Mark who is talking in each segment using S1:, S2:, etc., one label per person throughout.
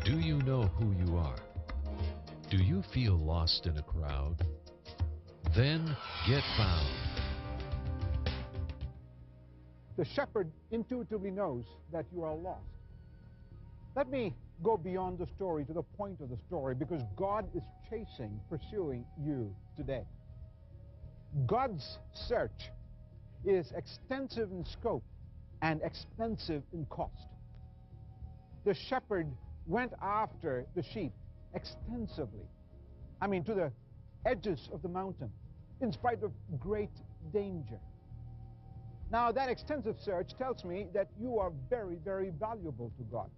S1: Do you know who you are? Do you feel lost in a crowd? Then get found.
S2: The shepherd intuitively knows that you are lost. Let me go beyond the story to the point of the story, because God is chasing, pursuing you today. God's search is extensive in scope and expensive in cost. The shepherd went after the sheep extensively. I mean, to the edges of the mountain, in spite of great danger. Now, that extensive search tells me that you are very, very valuable to God.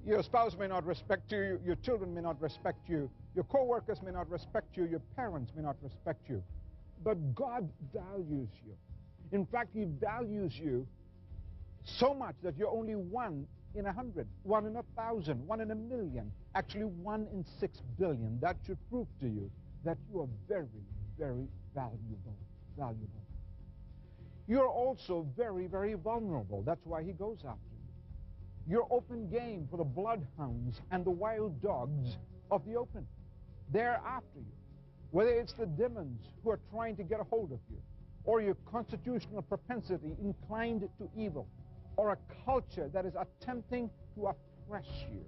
S2: Your spouse may not respect you, your children may not respect you, your co-workers may not respect you, your parents may not respect you, but God values you. In fact, He values you so much that you're only 1 in 100, 1 in 1,000, 1 in a million, actually 1 in 6 billion. That should prove to you that you are very, very valuable. You're also very, very vulnerable. That's why He goes after you. You're open game for the bloodhounds and the wild dogs of the open. They're after you. Whether it's the demons who are trying to get a hold of you, or your constitutional propensity inclined to evil, or a culture that is attempting to oppress you,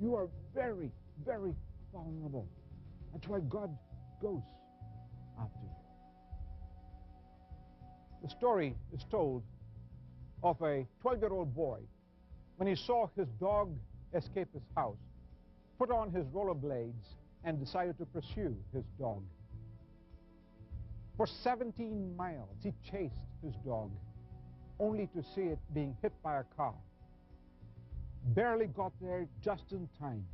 S2: you are very, very vulnerable. That's why God goes after you. The story is told of a 12-year-old boy when he saw his dog escape his house, put on his rollerblades, and decided to pursue his dog. For 17 miles, he chased his dog, only to see it being hit by a car. Barely got there just in time.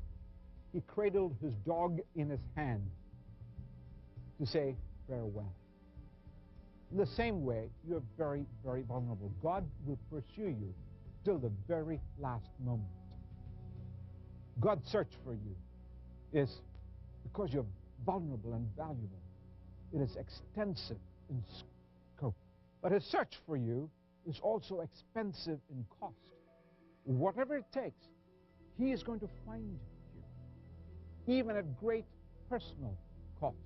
S2: He cradled his dog in his hand to say farewell. In the same way, you're very, very vulnerable. God will pursue you till the very last moment. God's search for you is because you're vulnerable and valuable. It is extensive in scope. But His search for you is also expensive in cost. Whatever it takes, He is going to find you, even at great personal cost.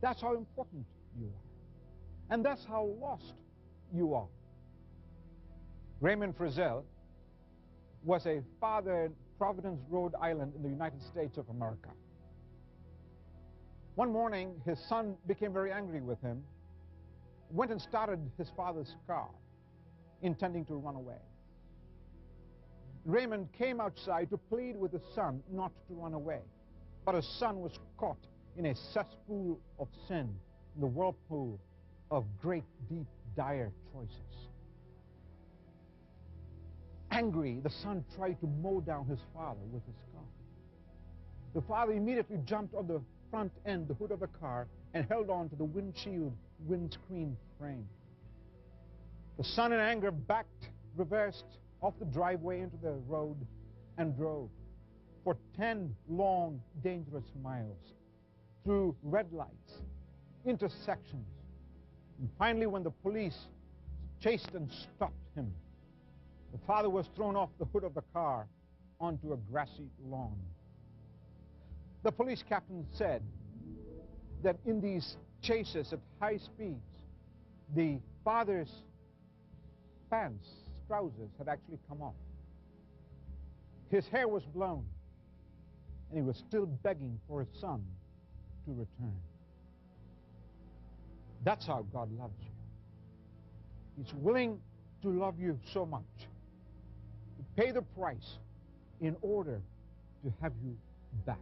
S2: That's how important you are. And that's how lost you are. Raymond Frizzell was a father in Providence, Rhode Island in the United States of America. One morning, his son became very angry with him, went and started his father's car, intending to run away. Raymond came outside to plead with his son not to run away, but his son was caught in a cesspool of sin, in the whirlpool of great, deep, dire choices. Angry, the son tried to mow down his father with his car. The father immediately jumped on the front end, the hood of the car, and held on to the windscreen frame. The son, in anger, backed, reversed off the driveway into the road and drove for 10 long, dangerous miles through red lights, intersections. And finally, when the police chased and stopped him, the father was thrown off the hood of the car onto a grassy lawn. The police captain said that in these chases at high speeds, the father's pants, trousers, had actually come off. His hair was blown, and he was still begging for his son to return. That's how God loves you. He's willing to love you so much, to pay the price in order to have you back.